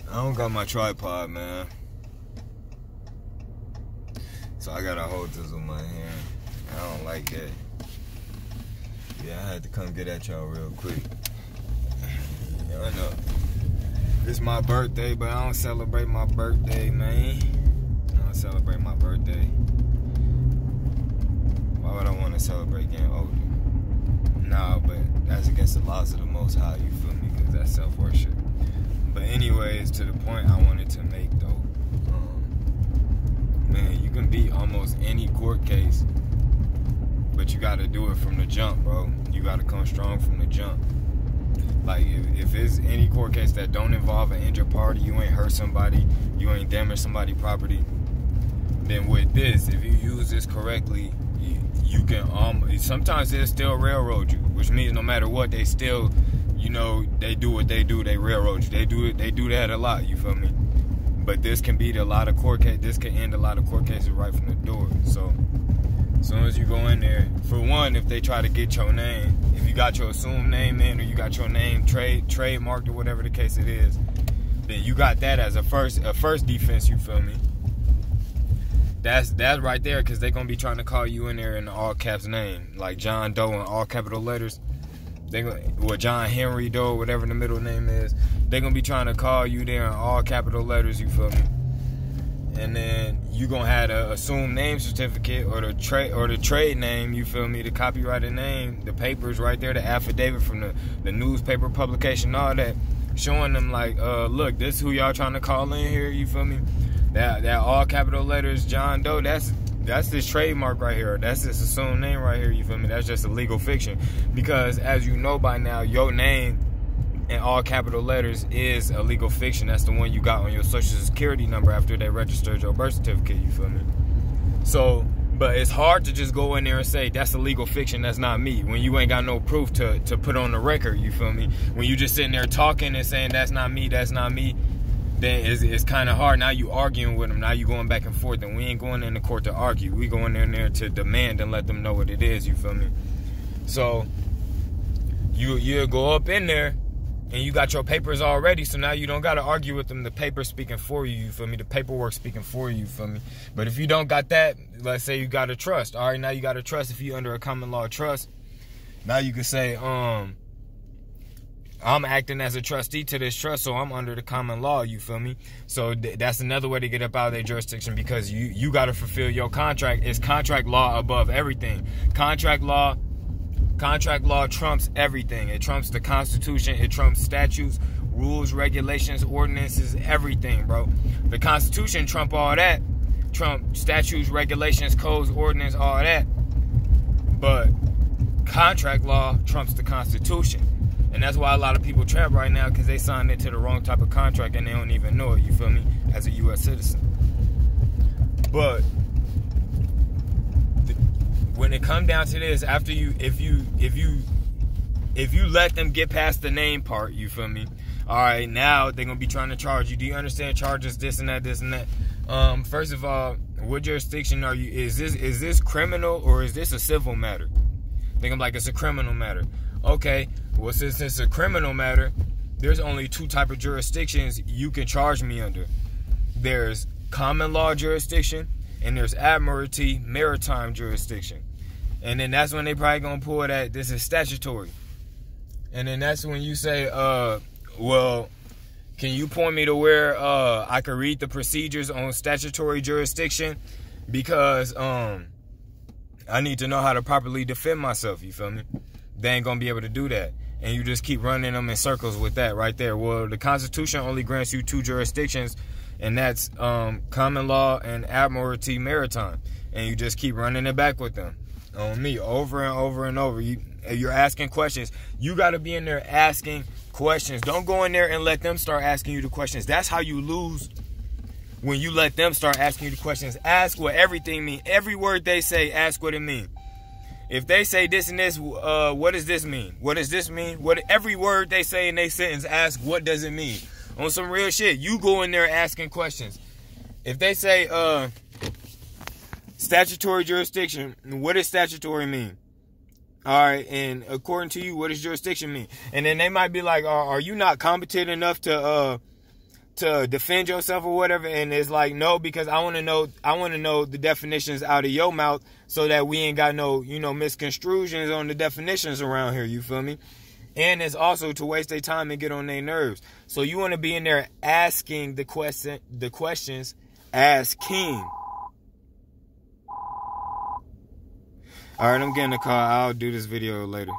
I don't got my tripod, man. So I gotta hold this with my hand. I don't like that. Yeah, I had to come get at y'all real quick. Yeah, I know. It's my birthday, but I don't celebrate my birthday, man. I don't celebrate my birthday. Why would I want to celebrate getting older? Nah, but that's against the laws of the Most High, you feel me? Because that's self-worship. But anyways, to the point I wanted to make, though. Man, you can beat almost any court case, but you got to do it from the jump, bro. You got to come strong from the jump. Like, if it's any court case that don't involve an injured party, you ain't hurt somebody, you ain't damaged somebody's property, then with this, if you use this correctly, you can, sometimes they'll still railroad you, which means no matter what, they still, you know, they do what they do, they railroad you. They do that a lot, you feel me? But this can beat a lot of court cases, this can end a lot of court cases right from the door. So, as soon as you go in there, for one, if they try to get your name, if you got your assumed name in, or you got your name trademarked or whatever the case it is, then you got that as a first defense, you feel me? That's right there, because they're going to be trying to call you in there in the all caps name, like John Doe in all capital letters. John Henry Doe, whatever the middle name is, they're going to be trying to call you there in all capital letters, you feel me? And then you going to have the assumed name certificate or the trade name, you feel me, the copyrighted name, the papers right there, the affidavit from the newspaper publication, all that, showing them like, look, this is who y'all trying to call in here, you feel me? That all capital letters John Doe, that's this trademark right here. That's this assumed name right here, you feel me? That's just a legal fiction. Because as you know by now, your name in all capital letters is a legal fiction. That's the one you got on your social security number after they registered your birth certificate, you feel me? So, but it's hard to just go in there and say, that's a legal fiction, that's not me, when you ain't got no proof to put on the record, you feel me? When you just sitting there talking and saying, that's not me, then it's kind of hard. Now you arguing with them. Now you going back and forth, and we ain't going in the court to argue. We going in there to demand and let them know what it is, you feel me? So you go up in there, and you got your papers already, so now you don't got to argue with them. The paper's speaking for you, you feel me? The paperwork's speaking for you, you feel me? But if you don't got that, let's say you got a trust. All right, now you got a trust. If you under a common law trust, now you can say, I'm acting as a trustee to this trust, so I'm under the common law, you feel me? So that's another way to get up out of their jurisdiction, because you got to fulfill your contract. It's contract law above everything. Contract law trumps everything. It trumps the Constitution. It trumps statutes, rules, regulations, ordinances, everything, bro. The Constitution trump all that. Trump statutes, regulations, codes, ordinance, all that. But contract law trumps the Constitution. And that's why a lot of people trap right now, because they signed into the wrong type of contract and they don't even know it, you feel me, as a U.S. citizen. But when it come down to this, after if you let them get past the name part, you feel me? All right, now they're gonna be trying to charge you. Do you understand charges, this and that, this and that? First of all, what jurisdiction are you? Is this criminal or is this a civil matter? Think I'm like, it's a criminal matter. Okay, well, since it's a criminal matter, there's only two type of jurisdictions you can charge me under. There's common law jurisdiction, and there's admiralty maritime jurisdiction. And then that's when they probably gonna pull that this is statutory. And then that's when you say, well, can you point me to where I can read the procedures on statutory jurisdiction? Because I need to know how to properly defend myself, you feel me? They ain't gonna be able to do that. And you just keep running them in circles with that right there. Well, the Constitution only grants you two jurisdictions, and that's common law and admiralty maritime. And you just keep running it back with them on me over and over and over. You're asking questions. You got to be in there asking questions. Don't go in there and let them start asking you the questions. That's how you lose, when you let them start asking you the questions. Ask what everything means. Every word they say, ask what it means. If they say this and this, what does this mean? What does this mean? Every word they say in their sentence, ask, what does it mean? On some real shit, you go in there asking questions. If they say statutory jurisdiction, what does statutory mean? All right, and according to you, what does jurisdiction mean? And then they might be like, are you not competent enough to to defend yourself or whatever, and it's like, no, because I want to know the definitions out of your mouth so that we ain't got no, misconstrusions on the definitions around here, you feel me? And it's also to waste their time and get on their nerves. So you want to be in there asking the questions, asking. All right, I'm getting a call. I'll do this video later.